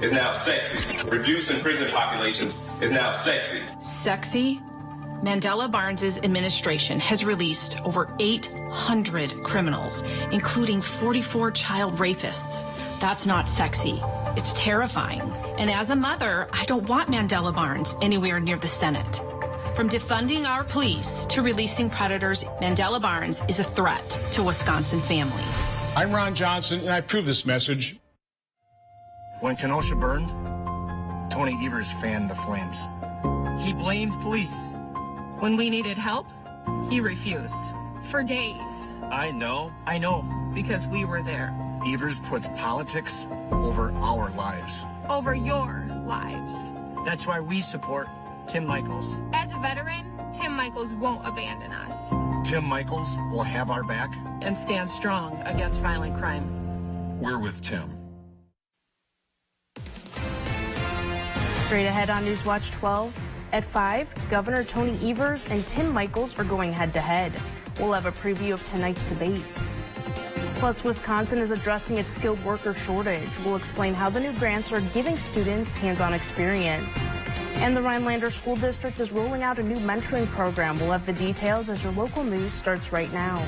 is now sexy. Reduce in prison populations is now sexy. Sexy? Mandela Barnes's administration has released over 800 criminals, including 44 child rapists. That's not sexy. It's terrifying. And as a mother, I don't want Mandela Barnes anywhere near the Senate. From defunding our police to releasing predators, Mandela Barnes is a threat to Wisconsin families. I'm Ron Johnson, and I approve this message. When Kenosha burned, Tony Evers fanned the flames. He blamed police. When we needed help, he refused. For days. I know. Because we were there. Evers puts politics over our lives. Over your lives. That's why we support Tim Michaels. As a veteran, Tim Michaels won't abandon us. Tim Michaels will have our back. And stand strong against violent crime. We're with Tim. Straight ahead on Newswatch 12. At 5, Governor Tony Evers and Tim Michaels are going head-to-head. We'll have a preview of tonight's debate. Plus, Wisconsin is addressing its skilled worker shortage. We'll explain how the new grants are giving students hands-on experience. And the Rhinelander School District is rolling out a new mentoring program. We'll have the details as your local news starts right now.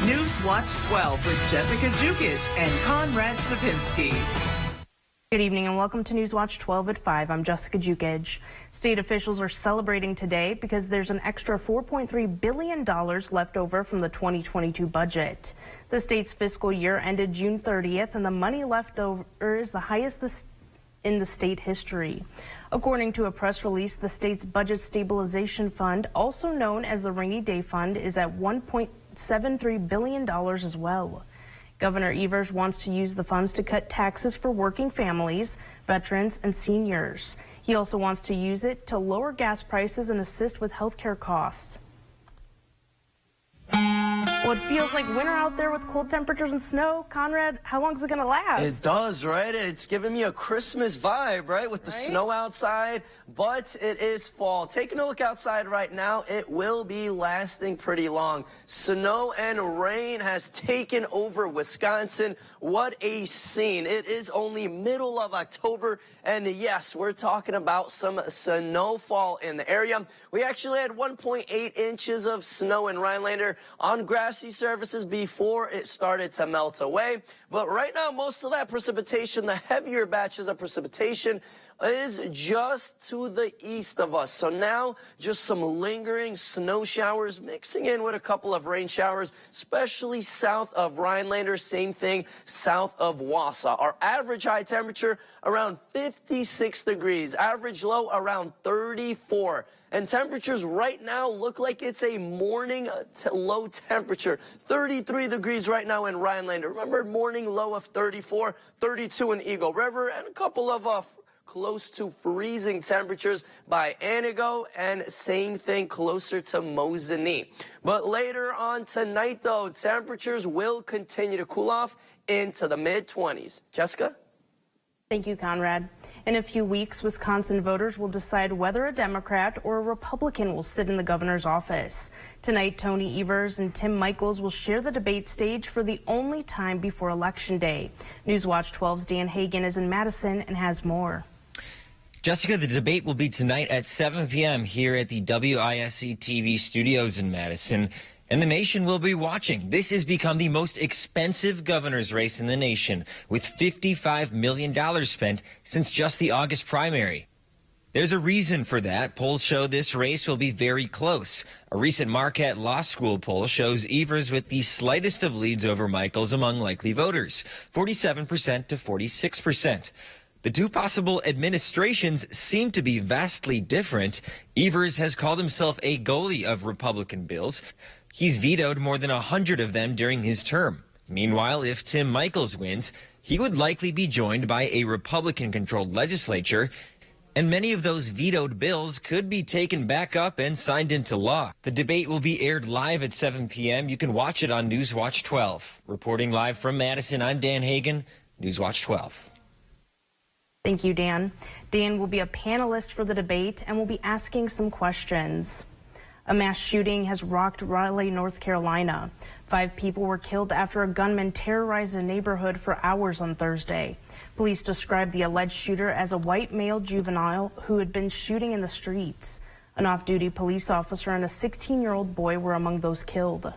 Newswatch 12 with Jessica Jukic and Conrad Sapinski. Good evening and welcome to Newswatch 12 at 5. I'm Jessica Jukic. State officials are celebrating today because there's an extra $4.3 billion left over from the 2022 budget. The state's fiscal year ended June 30th and the money left over is the highest in the state history. According to a press release, the state's Budget Stabilization Fund, also known as the Rainy Day Fund, is at $1.73 billion as well. Governor Evers wants to use the funds to cut taxes for working families, veterans, and seniors. He also wants to use it to lower gas prices and assist with health care costs. Well, it feels like winter out there with cold temperatures and snow. Conrad, how long is it going to last? It does, right? It's giving me a Christmas vibe, right? With the snow outside, but it is fall. Taking a look outside right now, it will be lasting pretty long. Snow and rain has taken over Wisconsin. What a scene. It is only middle of October, and yes, we're talking about some snowfall in the area. We actually had 1.8 inches of snow in Rhinelander on grassy surfaces before it started to melt away. But right now, most of that precipitation, the heavier batches of precipitation, is just to the east of us. So now just some lingering snow showers mixing in with a couple of rain showers, especially south of Rhinelander. Same thing south of Wausau. Our average high temperature around 56 degrees, average low around 34. And temperatures right now look like it's a morning low temperature. 33 degrees right now in Rhinelander. Remember, morning low of 34, 32 in Eagle River, and a couple of close to freezing temperatures by Anago, and same thing closer to Mosinee. But later on tonight, though, temperatures will continue to cool off into the mid-20s. Jessica? Thank you, Conrad. In a few weeks, Wisconsin voters will decide whether a Democrat or a Republican will sit in the governor's office. Tonight, Tony Evers and Tim Michaels will share the debate stage for the only time before Election Day. Newswatch 12's Dan Hagan is in Madison and has more. Jessica, the debate will be tonight at 7 p.m. here at the WISC TV studios in Madison, and the nation will be watching. This has become the most expensive governor's race in the nation, with $55 million spent since just the August primary. There's a reason for that. Polls show this race will be very close. A recent Marquette Law School poll shows Evers with the slightest of leads over Michaels among likely voters, 47% to 46%. The two possible administrations seem to be vastly different. Evers has called himself a goalie of Republican bills. He's vetoed more than 100 of them during his term. Meanwhile, if Tim Michaels wins, he would likely be joined by a Republican-controlled legislature, and many of those vetoed bills could be taken back up and signed into law. The debate will be aired live at 7 p.m. You can watch it on Newswatch 12. Reporting live from Madison, I'm Dan Hagan, Newswatch 12. Thank you, Dan. Dan will be a panelist for the debate and will be asking some questions. A mass shooting has rocked Raleigh, North Carolina. 5 people were killed after a gunman terrorized a neighborhood for hours on Thursday. Police described the alleged shooter as a white male juvenile who had been shooting in the streets. An off-duty police officer and a 16-year-old boy were among those killed.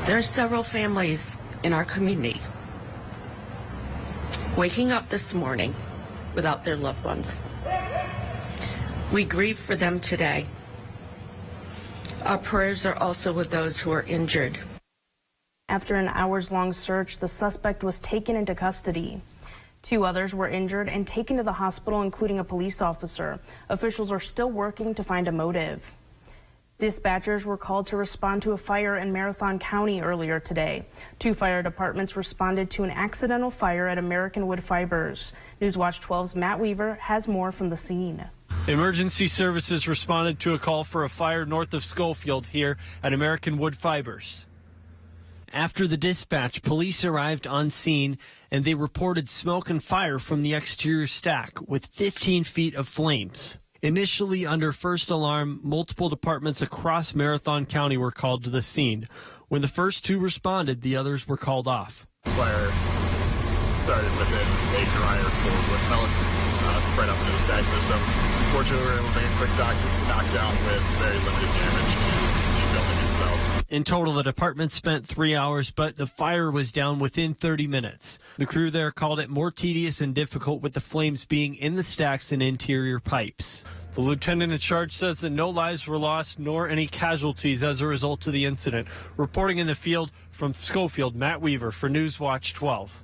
There are several families in our community waking up this morning without their loved ones. We grieve for them today. Our prayers are also with those who are injured. After an hours-long search, the suspect was taken into custody. 2 others were injured and taken to the hospital, including a police officer. Officials are still working to find a motive. Dispatchers were called to respond to a fire in Marathon County earlier today. 2 fire departments responded to an accidental fire at American Wood Fibers. Newswatch 12's Matt Weaver has more from the scene. Emergency services responded to a call for a fire north of Schofield here at American Wood Fibers. After the dispatch, police arrived on scene and they reported smoke and fire from the exterior stack with 15 feet of flames. Initially under first alarm, multiple departments across Marathon County were called to the scene. When the first 2 responded, the others were called off. Fire started within a dryer full of wood pellets spread up into the stack system. Fortunately, we were able to make a quick knockdown with very limited damage to the building itself. In total, the department spent 3 hours, but the fire was down within 30 minutes. The crew there called it more tedious and difficult with the flames being in the stacks and interior pipes. The lieutenant in charge says that no lives were lost nor any casualties as a result of the incident. Reporting in the field from Schofield, Matt Weaver for Newswatch 12.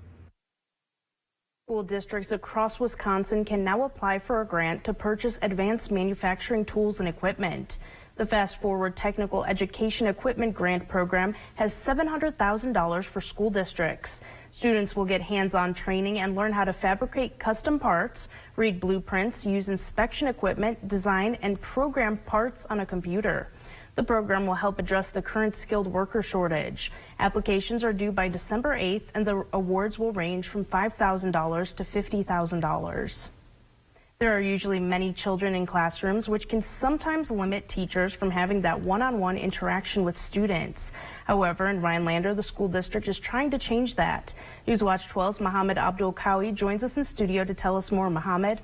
School districts across Wisconsin can now apply for a grant to purchase advanced manufacturing tools and equipment. The Fast Forward Technical Education Equipment Grant Program has $700,000 for school districts. Students will get hands-on training and learn how to fabricate custom parts, read blueprints, use inspection equipment, design, and program parts on a computer. The program will help address the current skilled worker shortage. Applications are due by December 8th, and the awards will range from $5,000 to $50,000. There are usually many children in classrooms, which can sometimes limit teachers from having that one-on-one interaction with students. However, in Rhinelander, the school district is trying to change that. Newswatch 12's Mohammed Abdul Kawi joins us in studio to tell us more. Mohammed?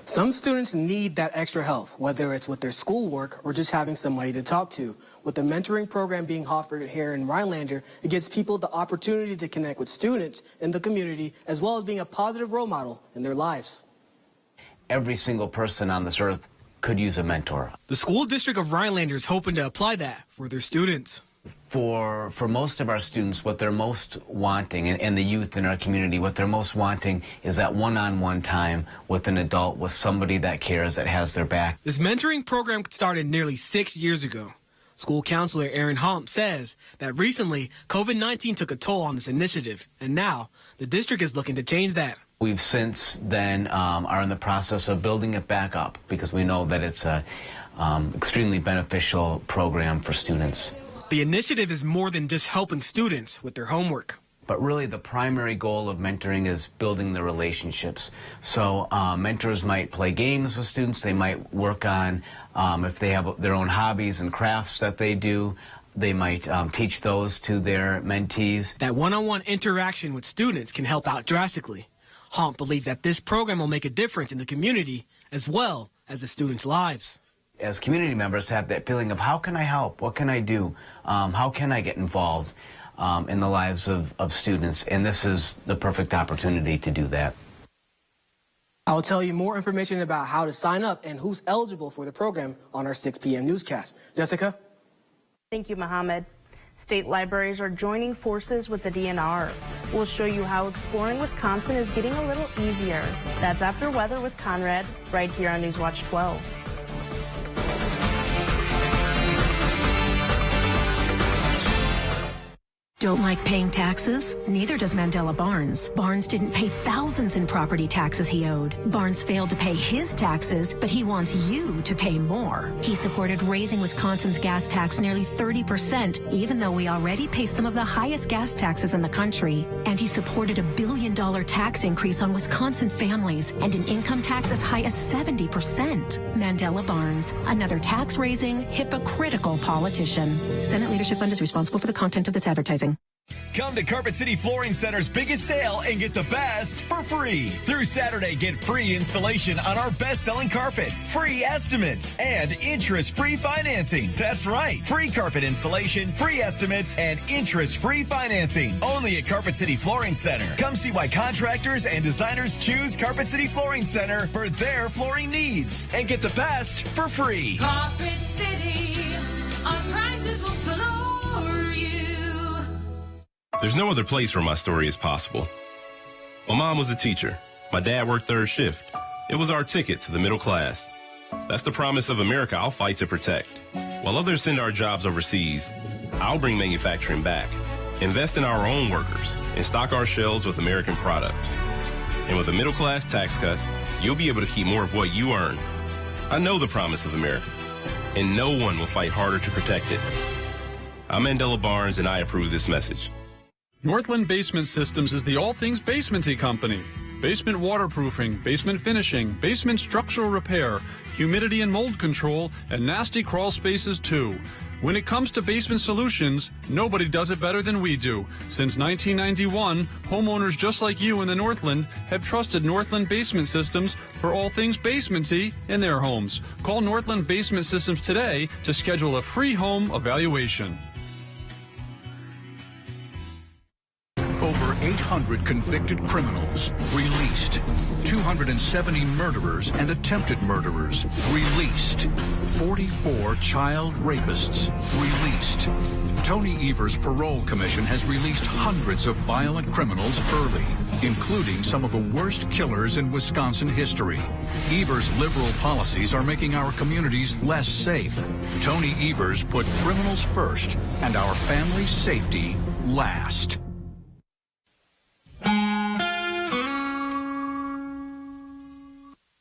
Some students need that extra help, whether it's with their schoolwork or just having somebody to talk to. With the mentoring program being offered here in Rhinelander, it gives people the opportunity to connect with students in the community, as well as being a positive role model in their lives. Every single person on this earth could use a mentor. The school district of Rhinelander is hoping to apply that for their students. For most of our students, what they're most wanting, and the youth in our community, what they're most wanting is that one-on-one time with an adult, with somebody that cares, that has their back. This mentoring program started nearly 6 years ago. School counselor Aaron Hump says that recently COVID-19 took a toll on this initiative, and now the district is looking to change that. We've since then are in the process of building it back up because we know that it's a extremely beneficial program for students. The initiative is more than just helping students with their homework. But really the primary goal of mentoring is building the relationships. So mentors might play games with students. They might work on, if they have their own hobbies and crafts that they do, they might teach those to their mentees. That one-on-one interaction with students can help out drastically. Hump believes that this program will make a difference in the community as well as the students' lives. As community members have that feeling of how can I help? What can I do? How can I get involved in the lives of students? And this is the perfect opportunity to do that. I'll tell you more information about how to sign up and who's eligible for the program on our 6 p.m. newscast. Jessica? Thank you, Mohammed. State libraries are joining forces with the DNR. We'll show you how exploring Wisconsin is getting a little easier. That's after weather with Conrad, right here on Newswatch 12. Don't like paying taxes? Neither does Mandela Barnes. Barnes didn't pay thousands in property taxes he owed. Barnes failed to pay his taxes, but he wants you to pay more. He supported raising Wisconsin's gas tax nearly 30%, even though we already pay some of the highest gas taxes in the country. And he supported $1 billion tax increase on Wisconsin families and an income tax as high as 70%. Mandela Barnes, another tax-raising, hypocritical politician. Senate Leadership Fund is responsible for the content of this advertising. Come to Carpet City Flooring Center's biggest sale and get the best for free. Through Saturday, get free installation on our best-selling carpet, free estimates, and interest-free financing. That's right. Free carpet installation, free estimates, and interest-free financing. Only at Carpet City Flooring Center. Come see why contractors and designers choose Carpet City Flooring Center for their flooring needs and get the best for free. Carpet City, our prices will floor you. There's no other place where my story is possible. My mom was a teacher. My dad worked third shift. It was our ticket to the middle class. That's the promise of America I'll fight to protect. While others send our jobs overseas, I'll bring manufacturing back, invest in our own workers, and stock our shelves with American products. And with a middle class tax cut, you'll be able to keep more of what you earn. I know the promise of America, and no one will fight harder to protect it. I'm Mandela Barnes, and I approve this message. Northland Basement Systems is the all things basementy company. Basement waterproofing, basement finishing, basement structural repair, humidity and mold control, and nasty crawl spaces too. When it comes to basement solutions, nobody does it better than we do. Since 1991, homeowners just like you in the Northland have trusted Northland Basement Systems for all things basementy in their homes. Call Northland Basement Systems today to schedule a free home evaluation. Over 800 convicted criminals released. 270 murderers and attempted murderers released. 44 child rapists released. Tony Evers' parole commission has released hundreds of violent criminals early, including some of the worst killers in Wisconsin history. Evers' liberal policies are making our communities less safe. Tony Evers put criminals first and our family's safety last.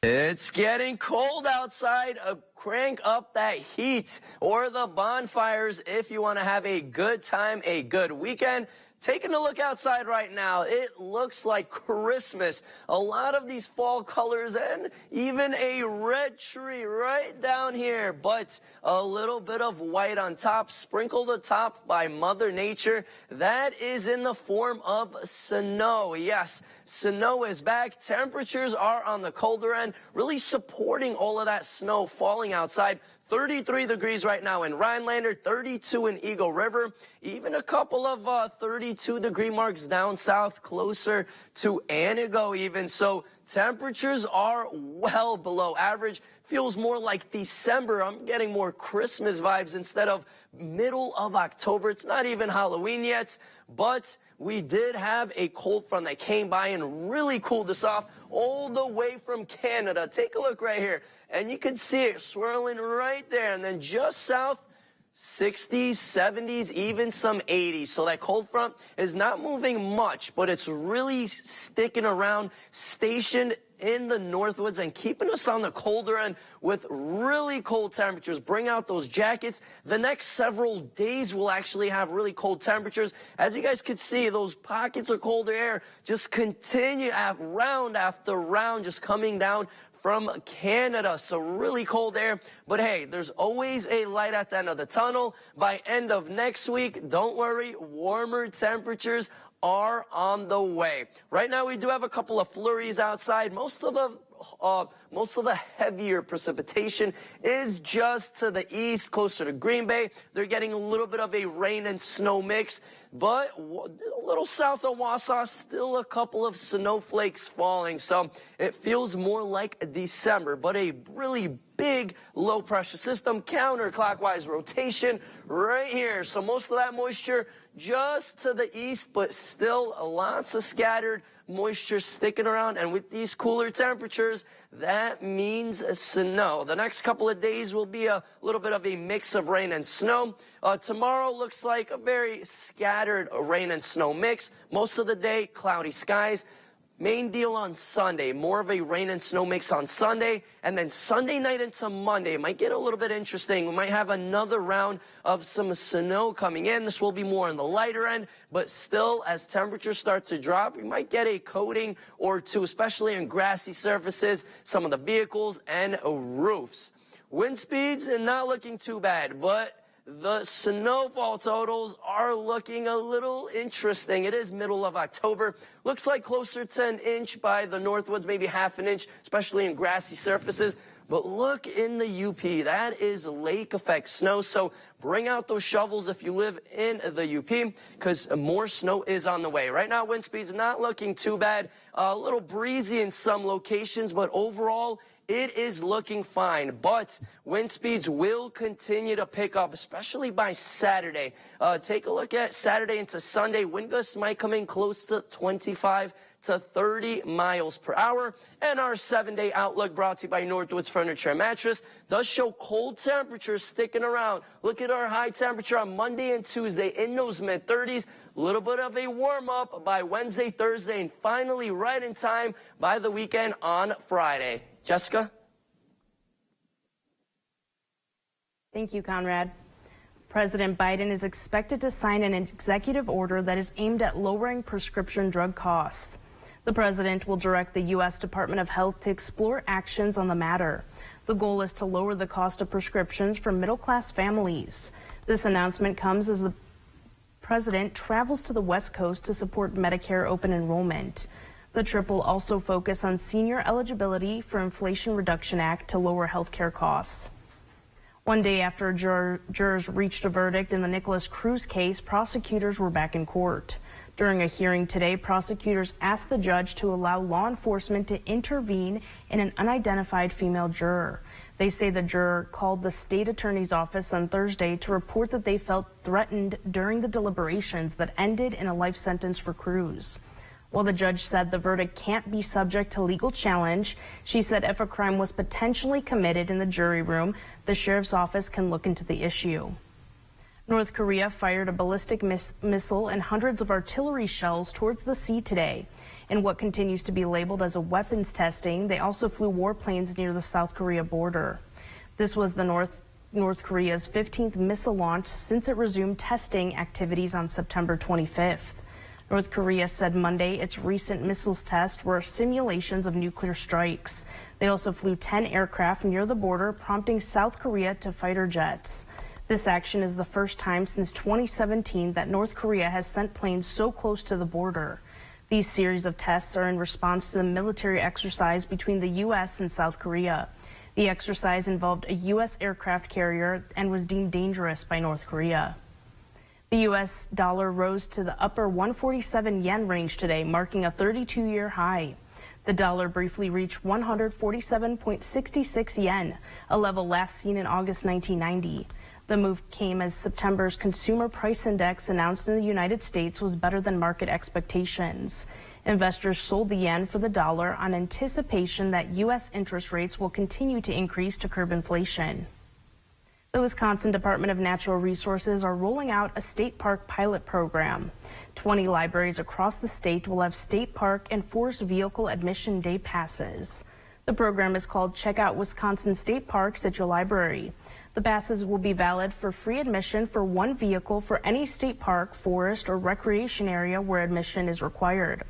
It's getting cold outside. Crank up that heat or the bonfires if you want to have a good time, a good weekend. Taking a look outside right now, it looks like Christmas. A lot of these fall colors and even a red tree right down here, but a little bit of white on top, sprinkled atop by Mother Nature. That is in the form of snow. Yes, snow is back. Temperatures are on the colder end, really supporting all of that snow falling outside. 33 degrees right now in Rhinelander, 32 in Eagle River, even a couple of 32-degree marks down south, closer to Anago even. So temperatures are well below average. Feels more like December. I'm getting more Christmas vibes instead of middle of October. It's not even Halloween yet, but we did have a cold front that came by and really cooled us off all the way from Canada. Take a look right here, and you can see it swirling right there. And then just south, 60s, 70s, even some 80s. So that cold front is not moving much, but it's really sticking around, stationed in the Northwoods and keeping us on the colder end with really cold temperatures. Bring out those jackets. The next several days will actually have really cold temperatures. As you guys can see, those pockets of colder air just continue round after round, just coming down from Canada. So really cold air, but hey, there's always a light at the end of the tunnel. By end of next week, don't worry, warmer temperatures are on the way. Right now, we do have a couple of flurries outside. Most of the heavier precipitation is just to the east, closer to Green Bay. They're getting a little bit of a rain and snow mix, but a little south of Wausau, still a couple of snowflakes falling. So it feels more like December, but a really big low pressure system, counterclockwise rotation right here. So most of that moisture just to the east, but still lots of scattered moisture sticking around. And with these cooler temperatures, that means snow. The next couple of days will be a little bit of a mix of rain and snow. Tomorrow looks like a very scattered rain and snow mix. Most of the day, cloudy skies. Main deal on Sunday, more of a rain and snow mix on Sunday, and then Sunday night into Monday, it might get a little bit interesting. We might have another round of some snow coming in. This will be more on the lighter end, but still, as temperatures start to drop, we might get a coating or two, especially on grassy surfaces, some of the vehicles and roofs. Wind speeds not looking too bad, but the snowfall totals are looking a little interesting. It is middle of October. Looks like closer to an inch by the Northwoods, maybe half an inch, especially in grassy surfaces. But look in the UP. That is lake effect snow. So bring out those shovels if you live in the UP, because more snow is on the way. Right now, wind speeds not looking too bad. A little breezy in some locations, but overall, it is looking fine, but wind speeds will continue to pick up, especially by Saturday. Take a look at Saturday into Sunday. Wind gusts might come in close to 25 to 30 miles per hour. And our 7-day outlook, brought to you by Northwoods Furniture and Mattress, does show cold temperatures sticking around. Look at our high temperature on Monday and Tuesday in those mid-30s. A little bit of a warm-up by Wednesday, Thursday, and finally right in time by the weekend on Friday. Jessica? Thank you, Conrad. President Biden is expected to sign an executive order that is aimed at lowering prescription drug costs. The president will direct the U.S. Department of Health to explore actions on the matter. The goal is to lower the cost of prescriptions for middle-class families. This announcement comes as the president travels to the West Coast to support Medicare open enrollment. The trip will also focus on senior eligibility for Inflation Reduction Act to lower health care costs. One day after jurors reached a verdict in the Nicholas Cruz case, prosecutors were back in court. During a hearing today, prosecutors asked the judge to allow law enforcement to intervene in an unidentified female juror. They say the juror called the state attorney's office on Thursday to report that they felt threatened during the deliberations that ended in a life sentence for Cruz. While the judge said the verdict can't be subject to legal challenge, she said if a crime was potentially committed in the jury room, the sheriff's office can look into the issue. North Korea fired a ballistic missile and hundreds of artillery shells towards the sea today. In what continues to be labeled as a weapons testing, they also flew warplanes near the South Korea border. This was the North Korea's 15th missile launch since it resumed testing activities on September 25th. North Korea said Monday its recent missiles tests were simulations of nuclear strikes. They also flew 10 aircraft near the border, prompting South Korea to fighter jets. This action is the first time since 2017 that North Korea has sent planes so close to the border. These series of tests are in response to the military exercise between the U.S. and South Korea. The exercise involved a U.S. aircraft carrier and was deemed dangerous by North Korea. The U.S. dollar rose to the upper 147 yen range today, marking a 32-year high. The dollar briefly reached 147.66 yen, a level last seen in August 1990. The move came as September's consumer price index announced in the United States was better than market expectations. Investors sold the yen for the dollar on anticipation that U.S. interest rates will continue to increase to curb inflation. The Wisconsin Department of Natural Resources are rolling out a state park pilot program. 20 libraries across the state will have state park and forest vehicle admission day passes. The program is called Check Out Wisconsin State Parks at Your Library. The passes will be valid for free admission for one vehicle for any state park, forest, or recreation area where admission is required.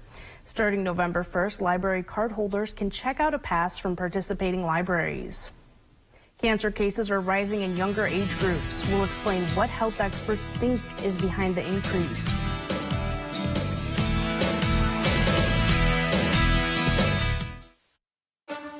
Starting November 1st, library card holders can check out a pass from participating libraries. Cancer cases are rising in younger age groups. We'll explain what health experts think is behind the increase.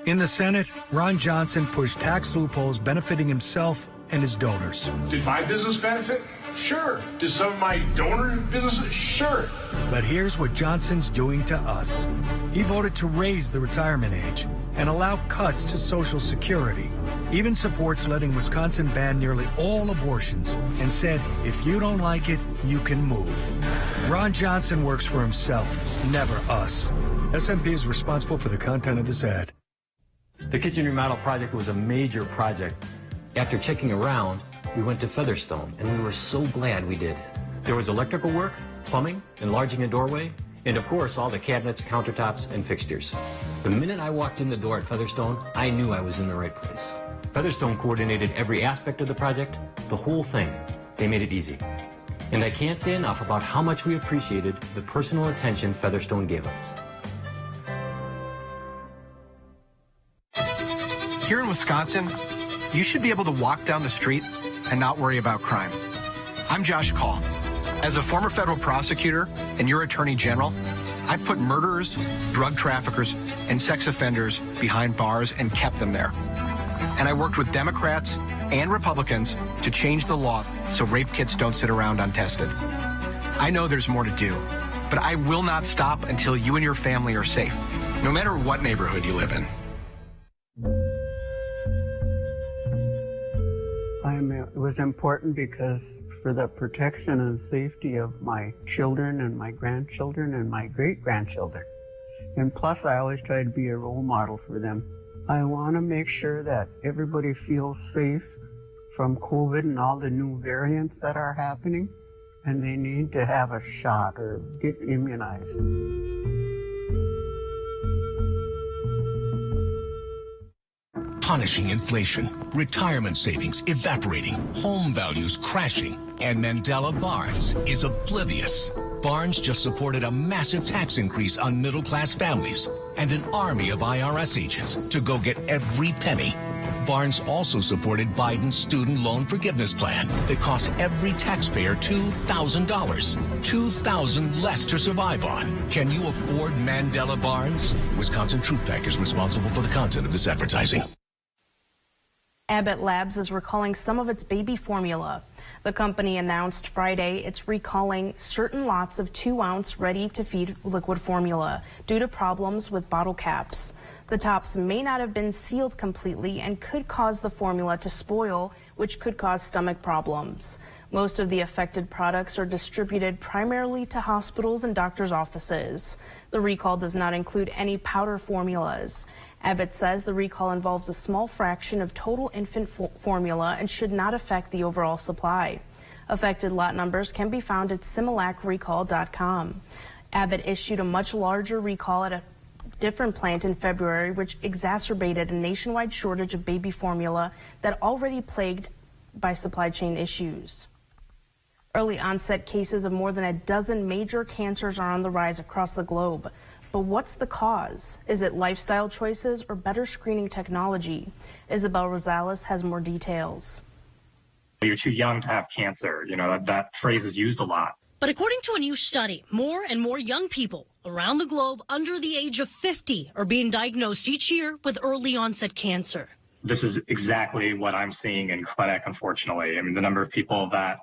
In the Senate, Ron Johnson pushed tax loopholes benefiting himself and his donors. Did my business benefit? Sure. Did some of my donor businesses? Sure. But here's what Johnson's doing to us. He voted to raise the retirement age, and allow cuts to Social Security. Even supports letting Wisconsin ban nearly all abortions and said, if you don't like it, you can move. Ron Johnson works for himself, never us. SMP is responsible for the content of this ad. The kitchen remodel project was a major project. After checking around, we went to Featherstone, and we were so glad we did. There was electrical work, plumbing, enlarging a doorway, and of course all the cabinets, countertops, and fixtures. The minute I walked in the door at Featherstone, I knew I was in the right place. Featherstone coordinated every aspect of the project, the whole thing. They made it easy. And I can't say enough about how much we appreciated the personal attention Featherstone gave us. Here in Wisconsin, you should be able to walk down the street and not worry about crime. I'm Josh Call. As a former federal prosecutor and your attorney general, I've put murderers, drug traffickers, and sex offenders behind bars and kept them there. And I worked with Democrats and Republicans to change the law so rape kits don't sit around untested. I know there's more to do, but I will not stop until you and your family are safe, no matter what neighborhood you live in. It was important because for the protection and safety of my children and my grandchildren and my great-grandchildren. And plus, I always try to be a role model for them. I want to make sure that everybody feels safe from COVID and all the new variants that are happening, and they need to have a shot or get immunized. Punishing inflation, retirement savings evaporating, home values crashing, and Mandela Barnes is oblivious. Barnes just supported a massive tax increase on middle-class families and an army of IRS agents to go get every penny. Barnes also supported Biden's student loan forgiveness plan that cost every taxpayer $2,000. $2,000 less to survive on. Can you afford Mandela Barnes? Wisconsin Truth Bank is responsible for the content of this advertising. Abbott Labs is recalling some of its baby formula. The company announced Friday it's recalling certain lots of 2-ounce ready-to-feed liquid formula due to problems with bottle caps. The tops may not have been sealed completely and could cause the formula to spoil, which could cause stomach problems. Most of the affected products are distributed primarily to hospitals and doctors' offices. The recall does not include any powder formulas. Abbott says the recall involves a small fraction of total infant formula and should not affect the overall supply. Affected lot numbers can be found at similacrecall.com. Abbott issued a much larger recall at a different plant in February, which exacerbated a nationwide shortage of baby formula that already plagued by supply chain issues. Early onset cases of more than a dozen major cancers are on the rise across the globe. But what's the cause? Is it lifestyle choices or better screening technology? Isabel Rosales has more details. You're too young to have cancer. You know, that phrase is used a lot. But according to a new study, more and more young people around the globe under the age of 50 are being diagnosed each year with early onset cancer. This is exactly what I'm seeing in clinic, unfortunately. I mean, the number of people that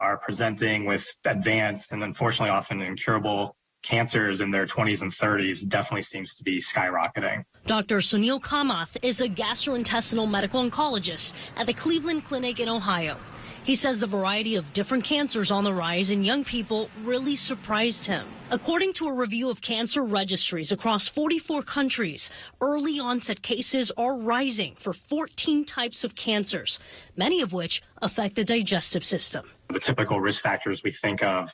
are presenting with advanced and unfortunately often incurable cancers in their 20s and 30s definitely seems to be skyrocketing. Dr. Sunil Kamath is a gastrointestinal medical oncologist at the Cleveland Clinic in Ohio. He says the variety of different cancers on the rise in young people really surprised him. According to a review of cancer registries across 44 countries, early onset cases are rising for 14 types of cancers, many of which affect the digestive system. The typical risk factors we think of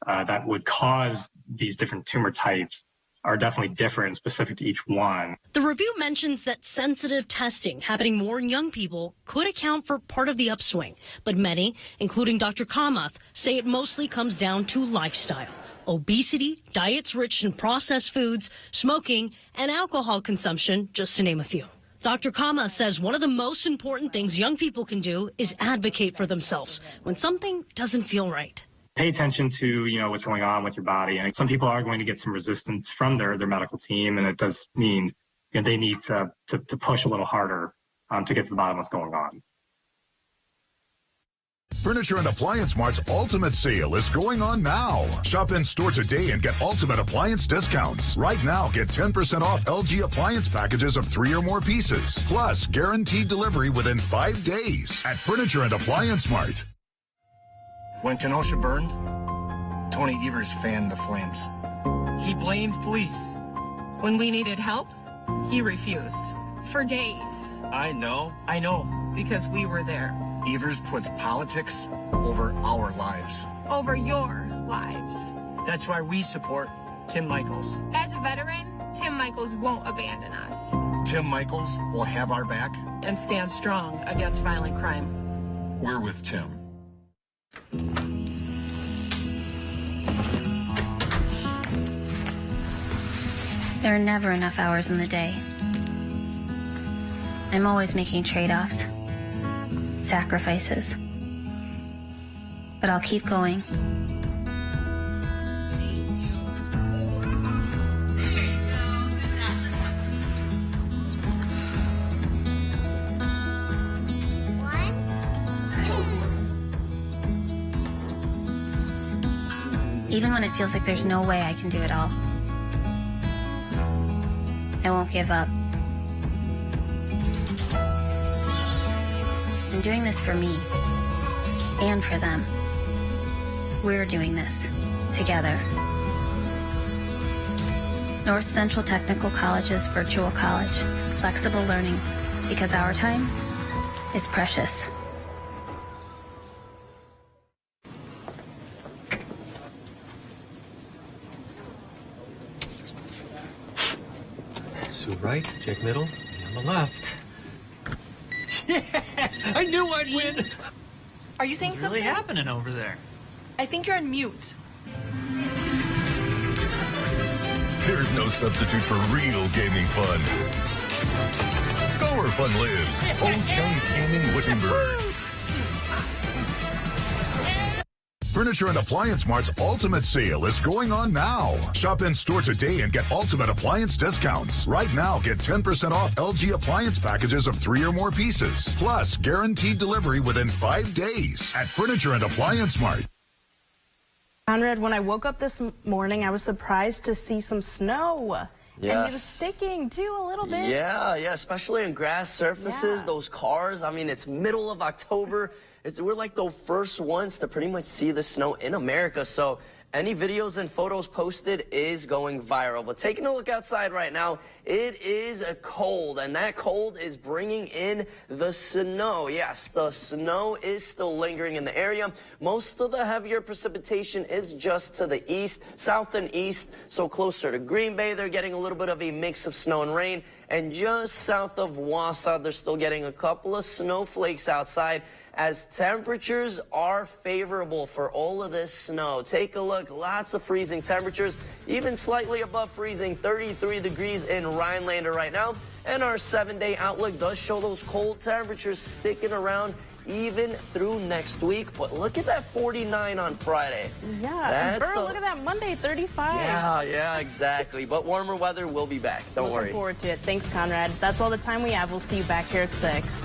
that would cause these different tumor types are definitely different, specific to each one. The review mentions that sensitive testing happening more in young people could account for part of the upswing, but many, including Dr. Kamath, say it mostly comes down to lifestyle. Obesity, diets rich in processed foods, smoking, and alcohol consumption, just to name a few. Dr. Kamath says one of the most important things young people can do is advocate for themselves when something doesn't feel right. Pay attention to, what's going on with your body. And some people are going to get some resistance from their medical team, and it does mean they need to push a little harder to get to the bottom of what's going on. Furniture and Appliance Mart's Ultimate Sale is going on now. Shop in store today and get ultimate appliance discounts. Right now, get 10% off LG appliance packages of 3 or more pieces. Plus, guaranteed delivery within 5 days at Furniture and Appliance Mart. When Kenosha burned, Tony Evers fanned the flames. He blamed police. When we needed help, he refused. For days. I know. Because we were there. Evers puts politics over our lives. Over your lives. That's why we support Tim Michaels. As a veteran, Tim Michaels won't abandon us. Tim Michaels will have our back. And stand strong against violent crime. We're with Tim. There are never enough hours in the day. I'm always making trade-offs, sacrifices. But I'll keep going. Even when it feels like there's no way I can do it all, I won't give up. I'm doing this for me and for them. We're doing this together. North Central Technical College's virtual college, flexible learning, because our time is precious. Sue right, Jake middle, and on the left. Yeah, I knew I'd win. Are you saying What's something? really happening over there? I think you're on mute. There's no substitute for real gaming fun. Go where fun lives. Old Chum Gaming Wittenberg. Furniture and Appliance Mart's Ultimate Sale is going on now. Shop in store today and get ultimate appliance discounts. Right now, get 10% off LG appliance packages of 3 or more pieces. Plus, guaranteed delivery within 5 days at Furniture and Appliance Mart. Conrad, when I woke up this morning, I was surprised to see some snow. Yes. And it was sticking, too, a little bit. Yeah, especially in grass surfaces, those cars. I mean, it's middle of October. We're like the first ones to pretty much see the snow in America. So any videos and photos posted is going viral. But taking a look outside right now, it is cold, and that cold is bringing in the snow. Yes, the snow is still lingering in the area. Most of the heavier precipitation is just to the east, south and east, so closer to Green Bay. They're getting a little bit of a mix of snow and rain. And just south of Wausau, they're still getting a couple of snowflakes outside, as temperatures are favorable for all of this snow. Take a look, lots of freezing temperatures, even slightly above freezing, 33 degrees in Rhinelander right now. And our 7-day outlook does show those cold temperatures sticking around even through next week. But look at that 49 on Friday. Yeah, and Burr, look at that Monday, 35. Yeah, exactly. But warmer weather will be back. Don't worry. Looking forward to it. Thanks, Conrad. That's all the time we have. We'll see you back here at 6.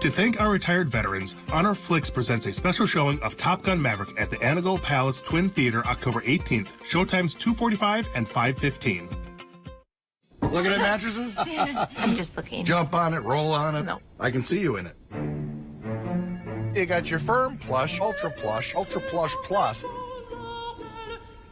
To thank our retired veterans, Honor Flicks presents a special showing of Top Gun Maverick at the Anago Palace Twin Theater October 18th. Showtimes 2:45 and 5:15. Look at the mattresses. I'm just looking. Jump on it, roll on it. No. I can see you in it. You got your Firm Plush, Ultra Plush, Ultra Plush Plus,